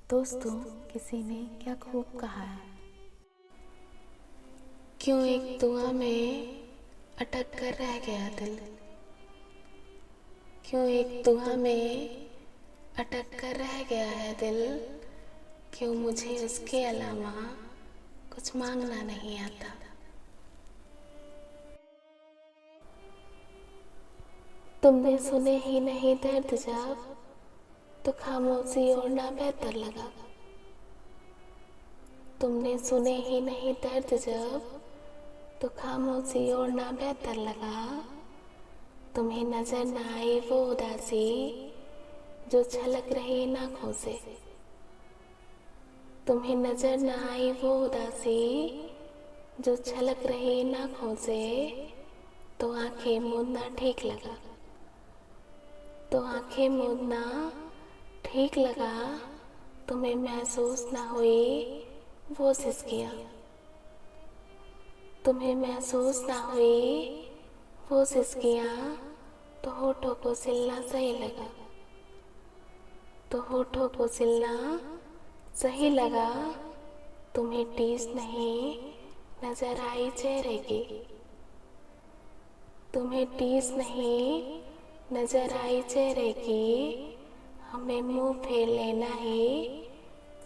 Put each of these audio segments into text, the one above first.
दोस्तों, किसी ने क्या खूब कहा है, क्यों एक दुआ में अटक कर रह गया दिल। क्यों एक दुआ में अटक कर रह गया है दिल। क्यों मुझे उसके अलावा कुछ मांगना नहीं आता। तुमने सुने ही नहीं दर्द जब, तो खामोशी ओढ़ना बेहतर लगा। तुमने सुने ही नहीं दर्द जब, तो खामोशी ओढ़ना बेहतर लगा। तुम्हें नजर न आई वो उदासी जो छलक रही आँखों से। तुम्हें नजर न आई वो उदासी जो छलक रही आँखों से। तो आंखें मूंदना ठीक लगा। तो आंखें मूंदना ठीक लगा। तुम्हें महसूस ना हुई वो सिसकियाँ। तुम्हें महसूस ना हुई वो सिसकियाँ। तो होठों को सिलना सही लगा। तो होठों को सिलना सही लगा। तुम्हें टीस नहीं नजर आई चेहरे की। तुम्हें टीस नहीं नजर आई चेहरे की। हमें मुंह फेर लेना ही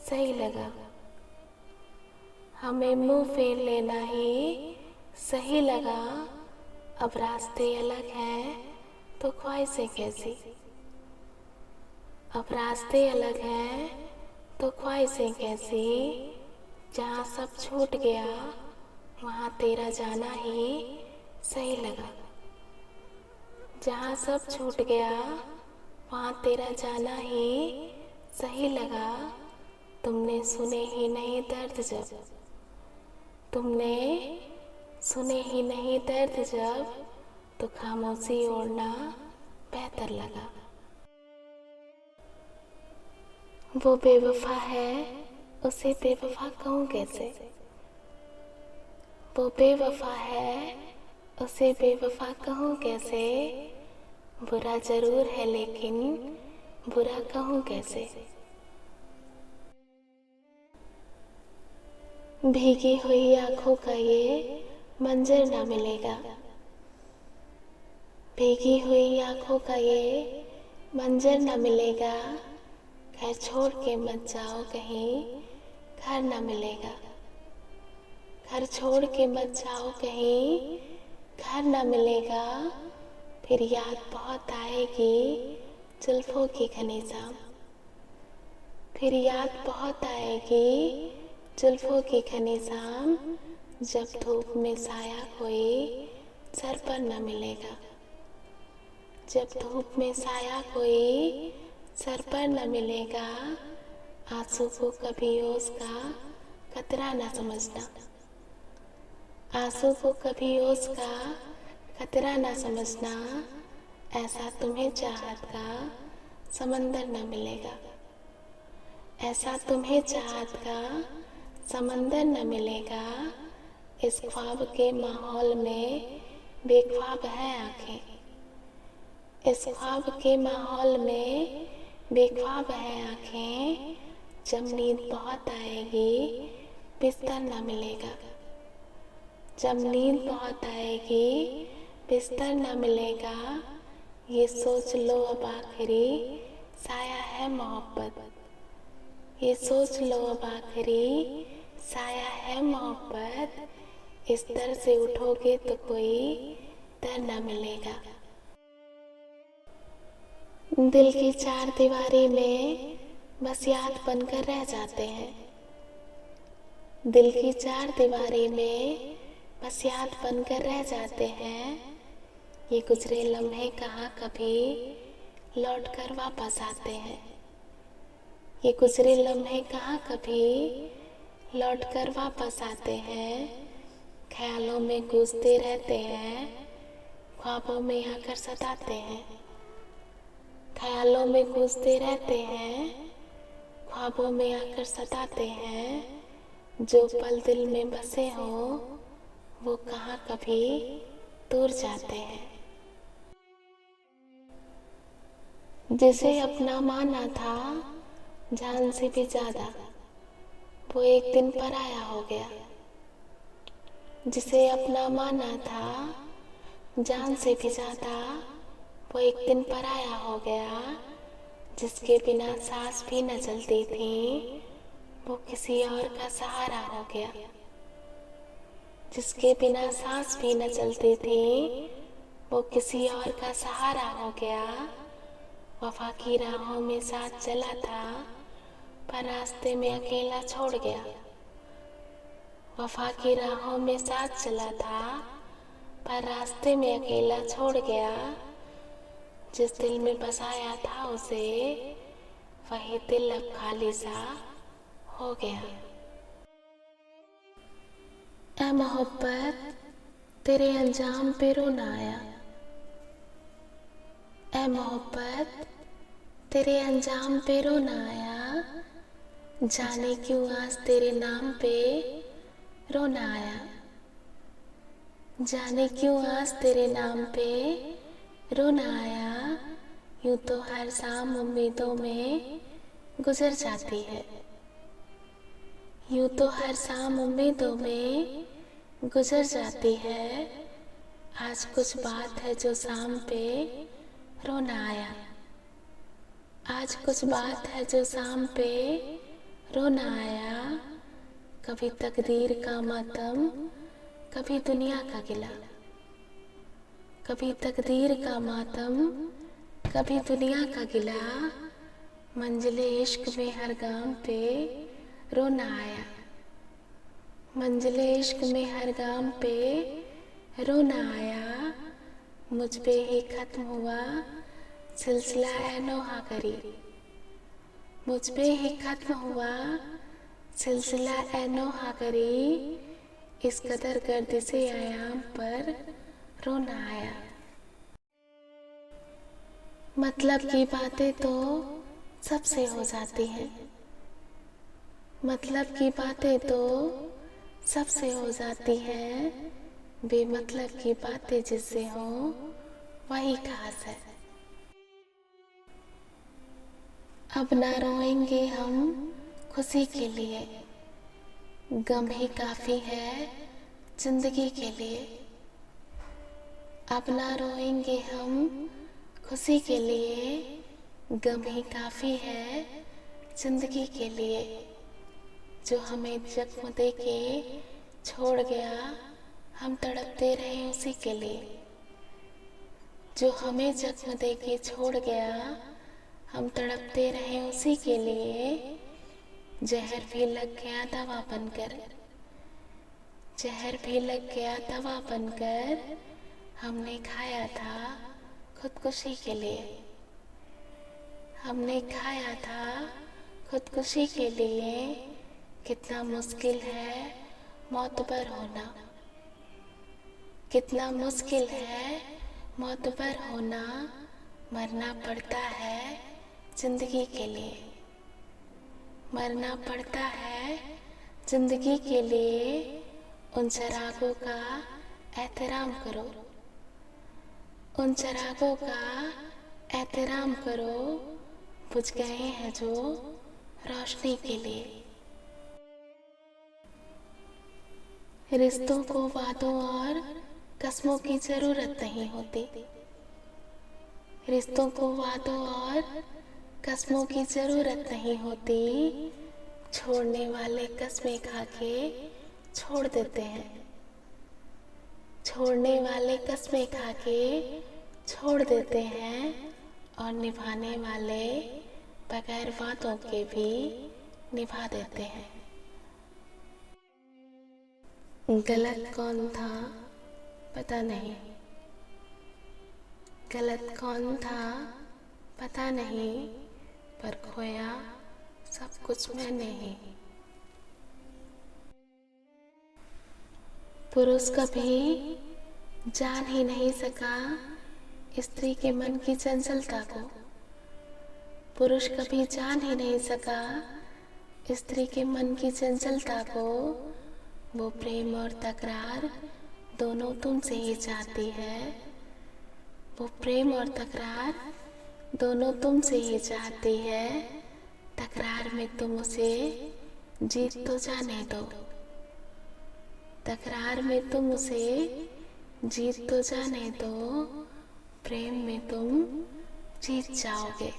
सही लगा। हमें मुंह फेर लेना ही सही लगा। अब रास्ते अलग हैं तो ख्वाहिशें कैसी। अब रास्ते अलग हैं तो ख्वाहिशें कैसी। जहाँ सब छूट गया वहाँ तेरा जाना ही सही लगा। जहाँ सब छूट गया वहाँ तेरा जाना ही सही लगा। तुमने सुने ही नहीं दर्द जब। तुमने सुने ही नहीं दर्द जब, तो खामोशी ओढ़ना बेहतर लगा। वो बेवफा है उसे बेवफा कहूँ कैसे। वो बेवफा है उसे बेवफा कहूँ कैसे। बुरा जरूर है लेकिन बुरा कहूँ कैसे। भीगी हुई आंखों का ये मंजर ना मिलेगा। भीगी हुई आंखों का ये मंजर ना मिलेगा। घर छोड़ के मत जाओ कहीं घर ना मिलेगा। घर छोड़ के मत जाओ कहीं घर ना मिलेगा। फिर याद बहुत आएगी जुल्फों की घनी शाम। फिर याद बहुत आएगी जुल्फों की घनी शाम। जब धूप में साया कोई सर पर न मिलेगा। जब धूप में साया कोई सर पर न मिलेगा। आंसू को कभी ओस का कतरा न समझना। आंसू को कभी ओस का कतरा न समझना। ऐसा तुम्हें चाहत का समंदर न मिलेगा। ऐसा तुम्हें चाहत का समंदर न मिलेगा। इस ख्वाब के माहौल में बेख्वाब है आंखें। इस ख्वाब के माहौल में बेख्वाब है आंखें। जब नींद बहुत आएगी बिस्तर न मिलेगा। जब नींद बहुत आएगी बिस्तर न मिलेगा। ये सोच लो अब आखिरी साया है मोहब्बत। ये सोच लो अब आखिरी साया है मोहब्बत। इस दर से उठोगे तो कोई दर न मिलेगा। दिल की चार दीवारी में बस याद बनकर रह जाते हैं। दिल की चार दीवारी में बस याद बनकर रह जाते हैं। ये गुजरे लम्हे कहाँ कभी लौट कर वापस आते हैं। ये गुजरे लम्हे कहाँ कभी लौट कर वापस आते हैं। ख्यालों में गूंजते रहते हैं ख्वाबों में आकर सताते हैं। ख्यालों में गूंजते रहते हैं ख्वाबों में आकर सताते हैं। जो पल दिल में बसे हों वो कहाँ कभी दूर जाते हैं। जिसे अपना माना था जान से भी ज्यादा वो एक दिन पराया हो गया। जिसे अपना माना था, जान से भी ज्यादा वो एक दिन पराया हो गया। जिसके बिना सांस भी न चलती थी, वो किसी और का सहारा हो गया। जिसके बिना सांस भी न चलती थी, वो किसी और का सहारा हो गया। वफा की राहों में साथ चला था, पर रास्ते में अकेला छोड़ गया। वफा की राहों में साथ चला था, पर रास्ते में अकेला छोड़ गया। जिस दिल में बसाया था उसे, वही दिल अब खाली सा हो गया। ऐ मोहब्बत तेरे अंजाम पे रोना आया। ऐ मोहब्बत तेरे अंजाम पे रोना आया। जाने क्यों आज तेरे नाम पे रोना आया। जाने क्यों आज तेरे नाम पे रोना आया। यूं तो हर शाम उम्मीदों में गुजर जाती है। यूं तो हर शाम उम्मीदों में गुजर जाती है। आज कुछ बात है जो शाम पे रोना आया। आज कुछ बात है जो शाम पे रोना आया। कभी तकदीर का मातम, कभी दुनिया का गिला। कभी तकदीर का मातम, कभी दुनिया का गिला। मंजिले इश्क में हर गाम पे रोना आया। मंजिले इश्क में हर गाम पे रोना आया। मुझ पे ही खत्म हुआ सिलसिला ए नौहा करी। मुझ पे ही खत्म हुआ सिलसिला ए नौहा करी। इस कदर गर्दिशे आयाम पर रोना आया। मतलब की बातें तो सबसे हो जाती हैं। मतलब की बातें तो सबसे हो जाती हैं। बेमतलब की बातें जिससे हो वही खास है। अब ना रोएंगे हम खुशी के लिए, गम ही काफी है जिंदगी के लिए। अब ना रोएंगे हम खुशी के लिए, गम ही काफी है जिंदगी के लिए। जो हमें जख्म दे के छोड़ गया, हम तड़पते रहे उसी के लिए। जो हमें जख्म दे के छोड़ गया, हम तड़पते रहे उसी के लिए। जहर भी लग गया दवा बनकर, जहर भी लग गया दवा बनकर। हमने खाया था खुदकुशी के लिए। हमने खाया था खुदकुशी के लिए। कितना मुश्किल है मौतबर होना। कितना मुश्किल है मौतबर होना। मरना पड़ता है जिंदगी के लिए। मरना पड़ता है जिंदगी के लिए। उन चिरागों का एहतराम करो। उन चिरागों का एहतराम करो। बुझ गए हैं जो रोशनी के लिए। रिश्तों को वादों और कस्मों की जरूरत नहीं होती। रिश्तों को वादों और कस्मों की जरूरत नहीं होती। छोड़ने वाले कस्में खा के छोड़ देते हैं। छोड़ने वाले कस्में खा के छोड़ देते हैं। और निभाने वाले बगैर वादों के भी निभा देते हैं। गलत कौन था पता नहीं। गलत कौन था पता नहीं, पर खोया सब कुछ मैंने ही। पुरुष कभी जान ही नहीं सका स्त्री के मन की चंचलता को। पुरुष कभी जान ही नहीं सका स्त्री के मन की चंचलता को। वो प्रेम और तकरार दोनों तुमसे ही चाहती है। वो प्रेम और तकरार दोनों तुमसे ही चाहती है। तकरार में तुम उसे जीत तो जाने दो, तकरार में तुम उसे जीत तो जाने दो, प्रेम में तुम जीत जाओगे।